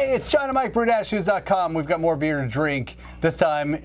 Hey, it's John and Mike, BrewDashShoes.com. We've got more beer to drink. This time,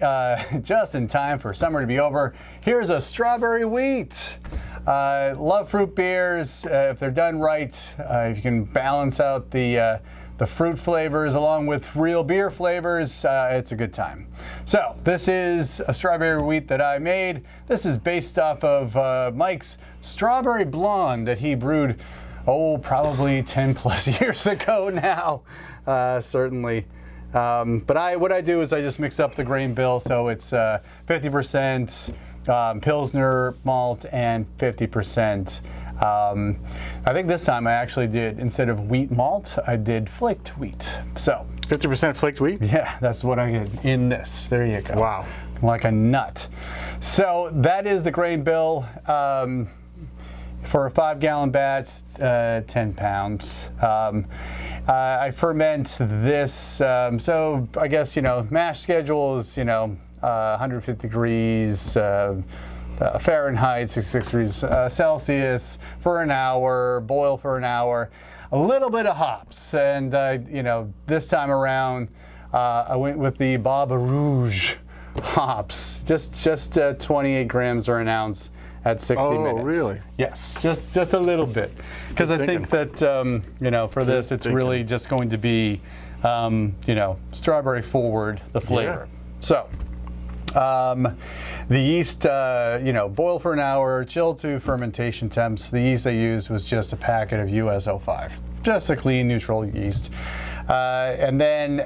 just in time for summer to be over. Here's a strawberry wheat. Love fruit beers. If they're done right, if you can balance out the fruit flavors along with real beer flavors, it's a good time. So this is a strawberry wheat that I made. This is based off of Mike's Strawberry Blonde that he brewed, probably 10 plus years ago now. Certainly. But what I do is I just mix up the grain bill, so it's 50% Pilsner malt and 50%. I think this time I actually did, instead of wheat malt, I did flaked wheat. So 50% flaked wheat? Yeah, that's what I did in this. There you go. Wow. Like a nut. So that is the grain bill. For a 5-gallon batch, 10 pounds. I ferment this, so I guess, mash schedule is, 150 degrees Fahrenheit, 66 degrees Celsius for an hour, boil for an hour. A little bit of hops, and, this time around, I went with the Baba Rouge hops, just 28 grams or an ounce. At 60 minutes. Oh, really? Yes, just a little bit. Because I think that, for this, it's really just going to be, strawberry forward, the flavor. Yeah. So, the yeast, boil for an hour, chill to fermentation temps. The yeast I used was just a packet of US-05. Just a clean, neutral yeast. And then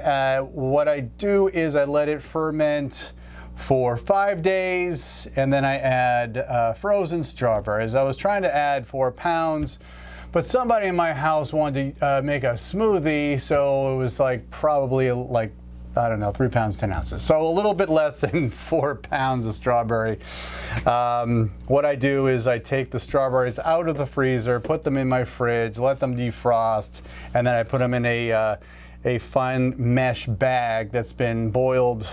what I do is I let it ferment for 5 days, and then I add frozen strawberries. I was trying to add 4 pounds, but somebody in my house wanted to make a smoothie, so it was probably 3 pounds, 10 ounces. So a little bit less than 4 pounds of strawberry. What I do is I take the strawberries out of the freezer, put them in my fridge, let them defrost, and then I put them in a fine mesh bag that's been boiled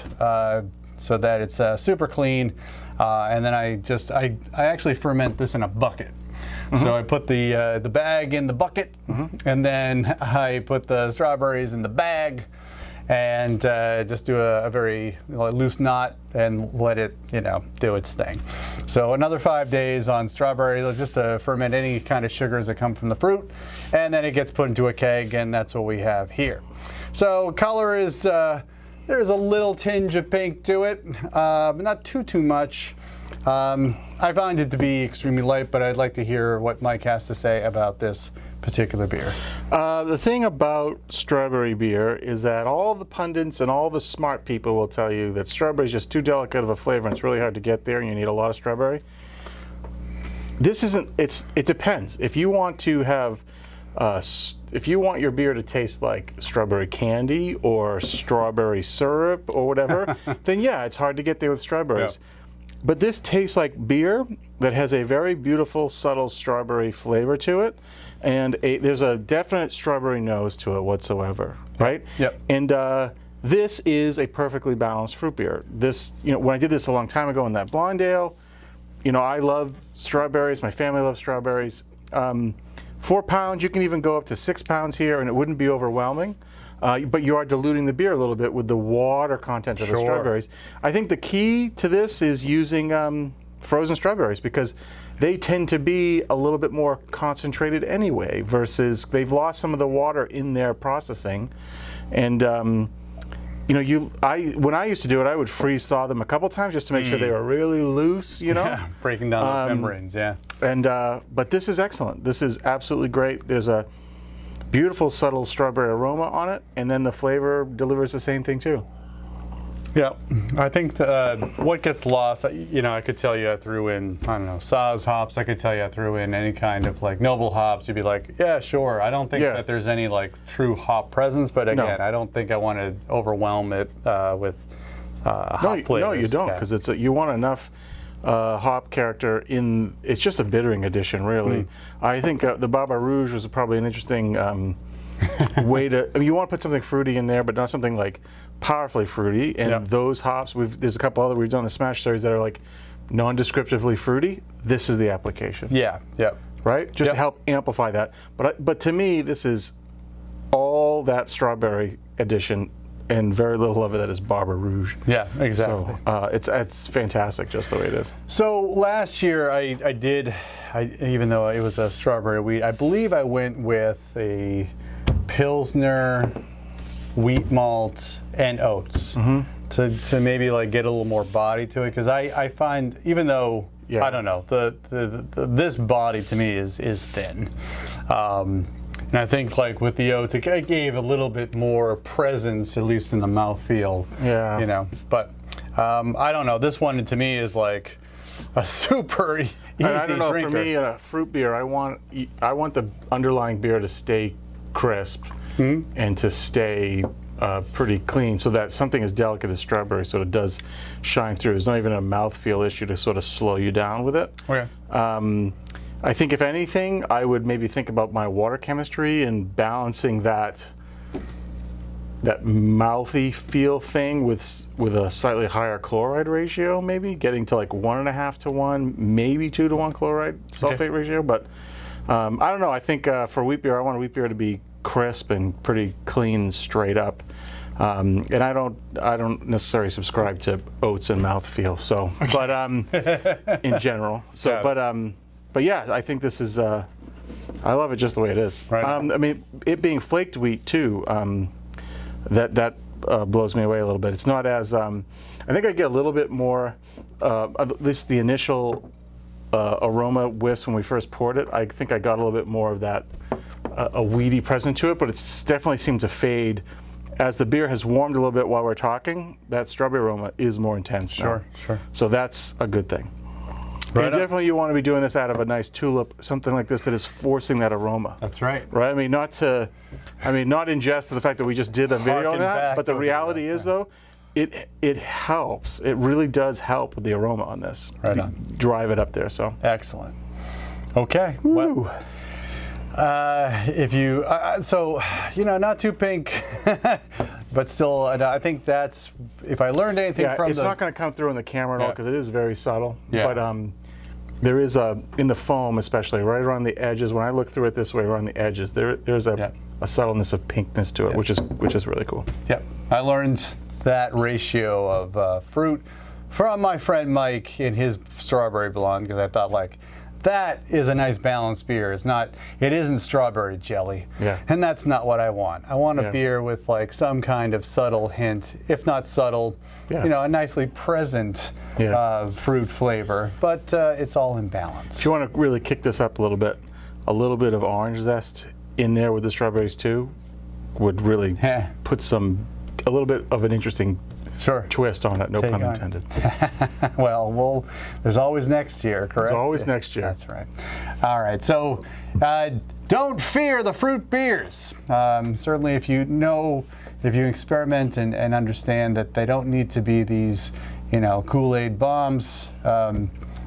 so that it's super clean, and then I actually ferment this in a bucket. Mm-hmm. So I put the bag in the bucket, mm-hmm. and then I put the strawberries in the bag, and just do a very loose knot and let it do its thing. So another 5 days on strawberries, just to ferment any kind of sugars that come from the fruit, and then it gets put into a keg, and that's what we have here. So color is. There's a little tinge of pink to it, but not too much. I find it to be extremely light, but I'd like to hear what Mike has to say about this particular beer. The thing about strawberry beer is that all the pundits and all the smart people will tell you that strawberry is just too delicate of a flavor and it's really hard to get there and you need a lot of strawberry. This isn't, it depends. If you want to have if you want your beer to taste like strawberry candy or strawberry syrup or whatever, then yeah, it's hard to get there with strawberries. Yeah. But this tastes like beer that has a very beautiful, subtle strawberry flavor to it, and there's a definite strawberry nose to it whatsoever, right? Yep. And this is a perfectly balanced fruit beer. This, when I did this a long time ago in that blonde ale, I love strawberries. My family loves strawberries. 4 pounds, you can even go up to 6 pounds here, and it wouldn't be overwhelming. But you are diluting the beer a little bit with the water content of the strawberries. I think the key to this is using frozen strawberries, because they tend to be a little bit more concentrated anyway, versus they've lost some of the water in their processing. And when I used to do it, I would freeze thaw them a couple times just to make sure they were really loose, Yeah, breaking down those membranes, yeah. And but this is excellent. This is absolutely great. There's a beautiful, subtle strawberry aroma on it, and then the flavor delivers the same thing too. Yeah, I think what gets lost, I could tell you I threw in, Saaz hops. I could tell you I threw in any kind of Noble hops. You'd be like, yeah, sure. I don't think that there's any true hop presence, but again, I don't think I want to overwhelm it with hop flavors. No, you don't, because you want enough hop character in. It's just a bittering addition, really. I think the Baba Rouge was probably an interesting way to. You want to put something fruity in there, but not something powerfully fruity. And those hops, there's a couple other we've done in the Smash series that are non-descriptively fruity. This is the application. Yeah. Right? Just to help amplify that. But to me, this is all that strawberry edition, and very little of it that is Barber Rouge. Yeah, exactly. So it's fantastic just the way it is. So last year even though it was a strawberry wheat, I believe I went with a Pilsner, wheat malt, and oats to maybe like get a little more body to it, because I find, even though I don't know, this body to me is thin. And I think like with the oats, it gave a little bit more presence, at least in the mouthfeel. Yeah. You know, but I don't know. This one to me is like a super easy I don't know. drinker. For me, a fruit beer, I want the underlying beer to stay crisp and to stay pretty clean, so that something as delicate as strawberry sort of does shine through. There's not even a mouthfeel issue to sort of slow you down with it. Okay. I think if anything, I would maybe think about my water chemistry and balancing that mouthy feel thing with a slightly higher chloride ratio, maybe getting to like 1.5 to 1, maybe 2 to 1 chloride sulfate ratio. But I don't know. I think for wheat beer, I want a wheat beer to be crisp and pretty clean, straight up. And I don't necessarily subscribe to oats and mouthfeel. So, but in general. So, but yeah, I think this is. I love it just the way it is. Right. I mean, it being flaked wheat too. That blows me away a little bit. It's not as. I think I get a little bit more. At least the initial aroma whiffs when we first poured it. I think I got a little bit more of that a weedy presence to it, but it's definitely seemed to fade as the beer has warmed a little bit while we're talking. That strawberry aroma is more intense now. Sure. So that's a good thing. Right And definitely you want to be doing this out of a nice tulip, something like this that is forcing that aroma. That's right. Right? I mean, not in jest of the fact that we just did a video on Harken that, back but the over reality that, is though, it helps. It really does help with the aroma on this. Right on. Drive it up there. So Excellent. Okay. Well, if you not too pink, but still, I think that's, if I learned anything from it's not going to come through in the camera at all because it is very subtle. Yeah. But there is in the foam, especially right around the edges. When I look through it this way, around the edges, there's a subtleness of pinkness to it, which is really cool. Yep. I learned that ratio of fruit from my friend Mike in his strawberry blonde, because I thought like, that is a nice balanced beer. It isn't strawberry jelly. Yeah. And that's not what I want. I want a beer with like some kind of subtle hint, if not subtle, a nicely present fruit flavor, but it's all in balance. If you want to really kick this up a little bit of orange zest in there with the strawberries too would really put a little bit of an interesting twist on it, no pun intended. Well, there's always next year, correct? There's always next year. That's right. All right, so don't fear the fruit beers. Certainly if you experiment and understand that they don't need to be these, Kool-Aid bombs,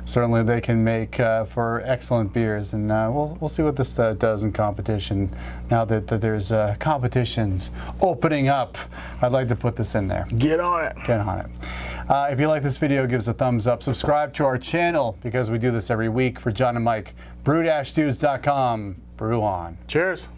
certainly they can make for excellent beers, and we'll see what this does in competition. Now that there's competitions opening up, I'd like to put this in there. Get on it. Get on it. If you like this video, give us a thumbs up. Subscribe to our channel because we do this every week. For John and Mike, brew-dudes.com. Brew on. Cheers.